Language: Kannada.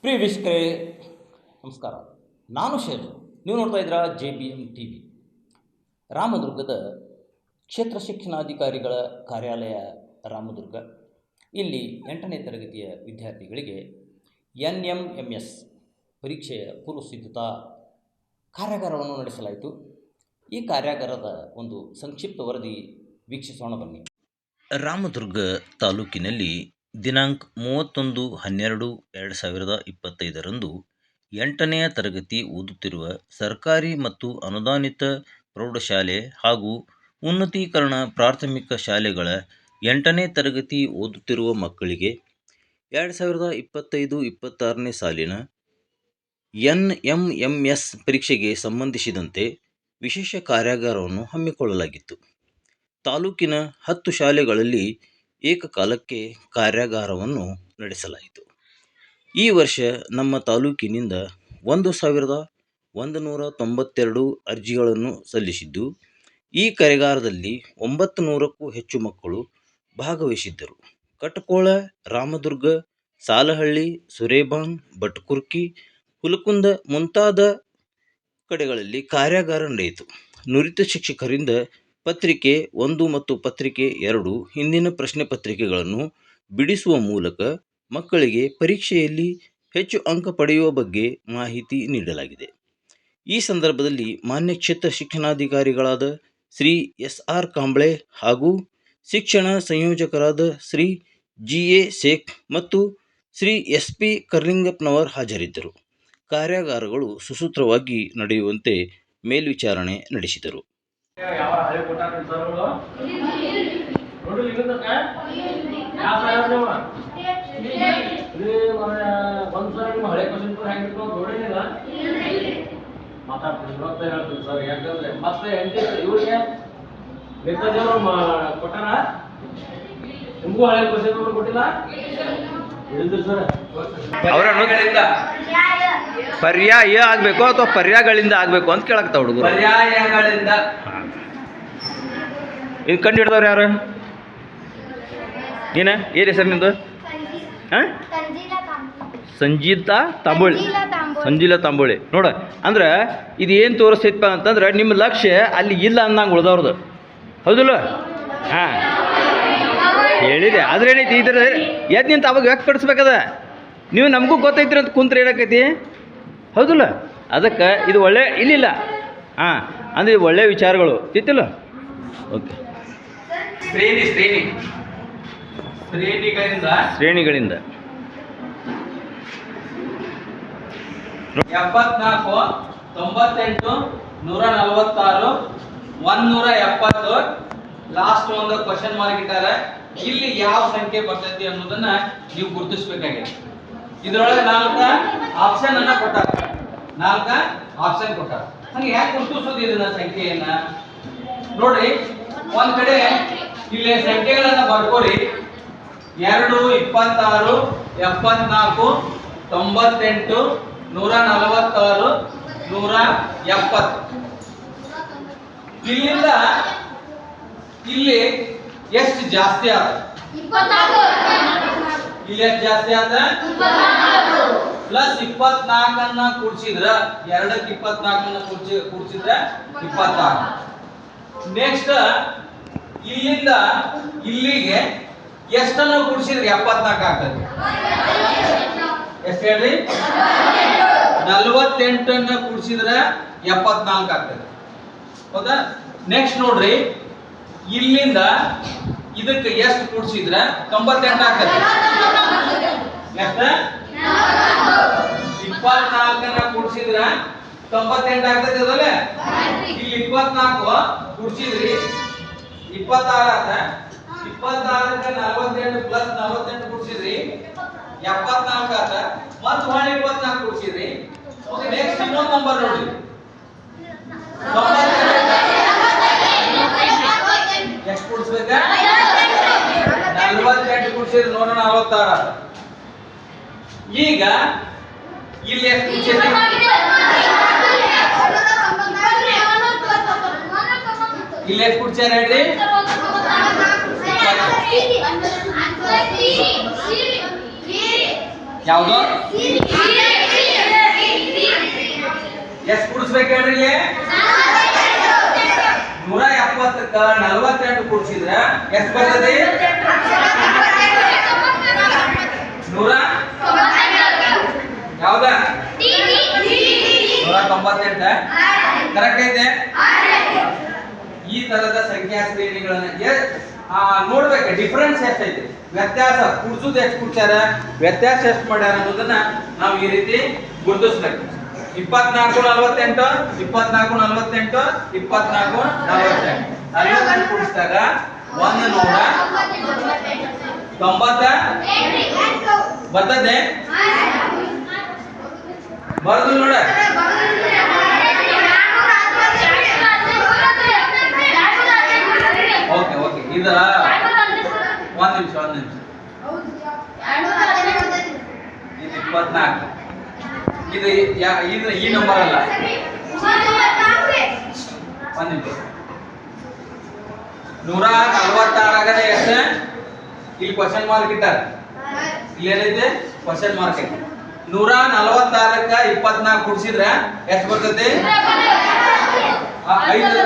ಪ್ರಿಯ ವೀಕ್ಷಕರೇ ನಮಸ್ಕಾರ. ನಾನು ಶೇರು, ನೀವು ನೋಡ್ತಾ ಇದ್ದೀರಾ JBM TV. ರಾಮದುರ್ಗದ ಕ್ಷೇತ್ರ ಶಿಕ್ಷಣಾಧಿಕಾರಿಗಳ ಕಾರ್ಯಾಲಯ ರಾಮದುರ್ಗ. ಇಲ್ಲಿ 8ನೇ ತರಗತಿಯ ವಿದ್ಯಾರ್ಥಿಗಳಿಗೆ NMMS ಪರೀಕ್ಷೆಯ ಪೂರ್ವ ಸಿದ್ಧತಾ ಕಾರ್ಯಾಗಾರವನ್ನು ನಡೆಸಲಾಯಿತು. ಈ ಕಾರ್ಯಾಗಾರದ ಒಂದು ಸಂಕ್ಷಿಪ್ತ ವರದಿ ವೀಕ್ಷಿಸೋಣ ಬನ್ನಿ. ರಾಮದುರ್ಗ ತಾಲೂಕಿನಲ್ಲಿ ದಿನಾಂಕ 31/12/2025 8ನೆಯ ತರಗತಿ ಓದುತ್ತಿರುವ ಸರ್ಕಾರಿ ಮತ್ತು ಅನುದಾನಿತ ಪ್ರೌಢಶಾಲೆ ಹಾಗೂ ಉನ್ನತೀಕರಣ ಪ್ರಾಥಮಿಕ ಶಾಲೆಗಳ 8ನೇ ತರಗತಿ ಓದುತ್ತಿರುವ ಮಕ್ಕಳಿಗೆ 2025-26ನೇ ಸಾಲಿನ NMMS ಪರೀಕ್ಷೆಗೆ ಸಂಬಂಧಿಸಿದಂತೆ ವಿಶೇಷ ಕಾರ್ಯಾಗಾರವನ್ನು ಹಮ್ಮಿಕೊಳ್ಳಲಾಗಿತ್ತು. ತಾಲೂಕಿನ 10 ಶಾಲೆಗಳಲ್ಲಿ ಏಕಕಾಲಕ್ಕೆ ಕಾರ್ಯಾಗಾರವನ್ನು ನಡೆಸಲಾಯಿತು. ಈ ವರ್ಷ ನಮ್ಮ ತಾಲೂಕಿನಿಂದ 1192 ಅರ್ಜಿಗಳನ್ನು ಸಲ್ಲಿಸಿದ್ದು, ಈ ಕಾರ್ಯಾಗಾರದಲ್ಲಿ 900ಕ್ಕೂ ಹೆಚ್ಚು ಮಕ್ಕಳು ಭಾಗವಹಿಸಿದ್ದರು. ಕಟಕೋಳ, ರಾಮದುರ್ಗ, ಸಾಲಹಳ್ಳಿ, ಸುರೇಬಾನ್, ಬಟ್ಕುರ್ಕಿ, ಹುಲಕುಂದ ಮುಂತಾದ ಕಡೆಗಳಲ್ಲಿ ಕಾರ್ಯಾಗಾರ ನಡೆಯಿತು. ನುರಿತ ಶಿಕ್ಷಕರಿಂದ ಪತ್ರಿಕೆ 1 ಮತ್ತು ಪತ್ರಿಕೆ 2 ಹಿಂದಿನ ಪ್ರಶ್ನೆ ಪತ್ರಿಕೆಗಳನ್ನು ಬಿಡಿಸುವ ಮೂಲಕ ಮಕ್ಕಳಿಗೆ ಪರೀಕ್ಷೆಯಲ್ಲಿ ಹೆಚ್ಚು ಅಂಕ ಪಡೆಯುವ ಬಗ್ಗೆ ಮಾಹಿತಿ ನೀಡಲಾಗಿದೆ. ಈ ಸಂದರ್ಭದಲ್ಲಿ ಮಾನ್ಯ ಕ್ಷೇತ್ರ ಶಿಕ್ಷಣಾಧಿಕಾರಿಗಳಾದ ಶ್ರೀ SR ಕಾಂಬ್ಳೆ ಹಾಗೂ ಶಿಕ್ಷಣ ಸಂಯೋಜಕರಾದ ಶ್ರೀ GA ಶೇಖ್ ಮತ್ತು ಶ್ರೀ SP ಕರ್ಲಿಂಗಪ್ಪನವರು ಹಾಜರಿದ್ದರು. ಕಾರ್ಯಾಗಾರಗಳು ಸುಸೂತ್ರವಾಗಿ ನಡೆಯುವಂತೆ ಮೇಲ್ವಿಚಾರಣೆ ನಡೆಸಿದರು. ಪರ್ಯಾಯ ಆಗ್ಬೇಕು ಅಥವಾ ಪರ್ಯಾಯಗಳಿಂದ ಆಗ್ಬೇಕು ಅಂತ ಕೇಳಕ್ತಾವ ಹುಡುಗರು. ಪರ್ಯಾಯಗಳಿಂದ ಇದು ಕಂಡು ಹಿಡ್ದವ್ರು ಯಾರು? ಏನ ಏನು ಹೆಸರು ನಿಂದು? ಹಾಂ, ಸಂಜೀಲಾ ತಾಂಬೋಳಿ. ನೋಡ ಅಂದ್ರೆ ಇದು ಏನು ತೋರಿಸ್ತೈತಪ್ಪ ಅಂತಂದ್ರೆ ನಿಮ್ಮ ಲಕ್ಷ್ಯ ಅಲ್ಲಿ ಇಲ್ಲ ಅನ್ನಂಗೆ ಉಳ್ದವ್ರದ್ದು, ಹೌದಿಲ್ಲ? ಹಾಂ, ಹೇಳಿದೆ. ಆದ್ರೆ ಏನೈತಿ ಇದ್ರ ಎದ್ದು ನಿಂತ ಅವಾಗ ವ್ಯಕ್ತಪಡಿಸ್ಬೇಕದ. ನೀವು ನಮಗೂ ಗೊತ್ತೈತ್ರಿ ಅಂತ ಕುಂತ್ರೆ ಏನಾಕೈತಿ, ಹೌದಿಲ್ಲ? ಅದಕ್ಕೆ ಇದು ಒಳ್ಳೆ ಇಲ್ಲಿಲ್ಲ. ಹಾಂ, ಅಂದರೆ ಒಳ್ಳೆ ವಿಚಾರಗಳು ತಿತ್ತಿಲ್ಲ. ಓಕೆ, ಶ್ರೇಣಿಗಳಿಂದ 74, 98, 146, 170. ಲಾಸ್ಟ್ ಒಂದು ಕ್ವಶನ್ ಮಾರ್ಕ್ ಇಟ್ಟಾರೆ. ಇಲ್ಲಿ ಯಾವ ಸಂಖ್ಯೆ ಬರ್ತೈತಿ ಅನ್ನೋದನ್ನ ನೀವು ಗುರುತಿಸಬೇಕಾಗಿದೆ. ಇದ್ರೊಳಗೆ 4 ಆಪ್ಷನ್ ಅನ್ನ ಕೊಟ್ಟಾರ. 4 ಆಪ್ಷನ್ ಕೊಟ್ಟಾರ. ಹಂಗೆ ಯಾಕೆ ಗುರುತಿಸೋದು ಇದನ್ನ ಸಂಖ್ಯೆಯನ್ನ ನೋಡ್ರಿ. ಒಂದ್ ಕಡೆ ಇಲ್ಲಿ ಸಂಖ್ಯೆಗಳನ್ನ ಬರ್ಕೋರಿ. 2, 26, 74, 98, 146, 170. ಇಲ್ಲಿಂದ ಇಲ್ಲಿ ಎಷ್ಟು ಜಾಸ್ತಿ ಆದ? ಇಲ್ಲಿ ಎಷ್ಟು ಜಾಸ್ತಿ ಆದ? ಪ್ಲಸ್ 24 ಕೂಡಿಸಿದ್ರ 2ಕ್ಕೆ 24 ಕೂಡಿಸಿದ್ರ 26. ನೆಕ್ಸ್ಟ್ ಇಲ್ಲಿಂದ ಇಲ್ಲಿಗೆ ಎಷ್ಟನ್ನು ಕೂಡಿಸಿದ್ರೆ 74 ಆಗ್ತದೆ? ಎಷ್ಟು ಹೇಳ್ರಿ? 48 ಕೂಡಿಸಿದ್ರೆ 74 ಆಗ್ತದೆ, ಹೌದಾ? ನೆಕ್ಸ್ಟ್ ನೋಡ್ರಿ, ಇಲ್ಲಿಂದ ಇದಕ್ಕೆ ಎಷ್ಟು ಕೂಡಿಸಿದ್ರೆ 98 ಆಗ್ತದೆ? ಎಷ್ಟು? 24 ಕೂಡಿಸಿದ್ರೆ 98 ಆಗ್ತದೆ, ಅದಲ್ಲ? ಇಲ್ಲಿ 24 ಕೂಡಿಸಿದ್ರಿ 26 ಆತ. 26ಕ್ಕೆ 48 ಪ್ಲಸ್ 48 ಕೂಡಿಸಿದ್ರಿ 74 ಆತ. ಮತ್ತೆ ಹೊಳ್ಳಿ 24 ಕೂಡಿಸಿದ್ರಿ. ಓಕೆ, ನೆಕ್ಸ್ಟ್ ಇನ್ನೊಂದು ನಂಬರ್ ನೋಡ್ರಿ. ಎಷ್ಟು ಕೂಡಿಸ್ಬೇಕ? 48 ಕೂಡಿಸಿದ್ರೆ 146 ಆತ. ಈಗ ಇಲ್ಲಿ ಎಷ್ಟು ಕೂಡಿಸಿದ್ರಿ? ಇಲ್ಲಿ ಎಷ್ಟು ಕೂಡ್ಸ್ಯಾರ ಹೇಳ್ರಿ? ಯಾವುದು? ಕೂಡಿಸ್ಬೇಕು ಹೇಳ್ರಿ ಇಲ್ಲಿ 170ಕ್ಕ 48 ಕೂಡಿಸಿದ್ರ ಎಷ್ಟು ಬರ್ತದೆ? 100 ಯಾವ್ದ 198 ಕರೆಕ್ಟ್ ಐತೆ. ಈ ತರದ ಸಂಖ್ಯಾ ಶ್ರೇಣಿಗಳನ್ನ ನೋಡ್ಬೇಕು, ಡಿಫರೆನ್ಸ್ ಎಷ್ಟೈತೆ, ವ್ಯತ್ಯಾಸ, ಕೂಡ್ಸುದು ಎಷ್ಟು ಕೂಡ್ಸ್ಯಾರ, ವ್ಯತ್ಯಾಸ ಎಷ್ಟು ಮಾಡ್ಯಾರ ಅನ್ನೋದನ್ನ ನಾವು ಈ ರೀತಿ ಗುರುತಿಸ್ಬೇಕು. 24 48 24 48 24 48 40 ಕೂಡಿಸಿದಾಗ 190 ಬರ್ತದೆ. ಬರ್ದು ನೋಡ. ಓಕೆ ಓಕೆ ಇದ ಒಂದ್ ನಿಮಿಷ ಇದು 24 ಇದು ಈ ನಂಬರ್ ಅಲ್ಲ. ಒಂದ್ ನಿಮಿಷ 146 ಎಷ್ಟು? ಇಲ್ಲಿ ಕ್ವಶನ್ ಮಾರ್ಕ್ ಇಟ್ಟಾರ, ಇಲ್ಲಿ ಏನೈತೆ ಕ್ವಶನ್ ಮಾರ್ಕ್ ಐತಿ. 146ಕ್ಕ 24 ಕೂಡಿಸಿದ್ರ ಎಷ್ಟು ಬರ್ತೈತಿ? 5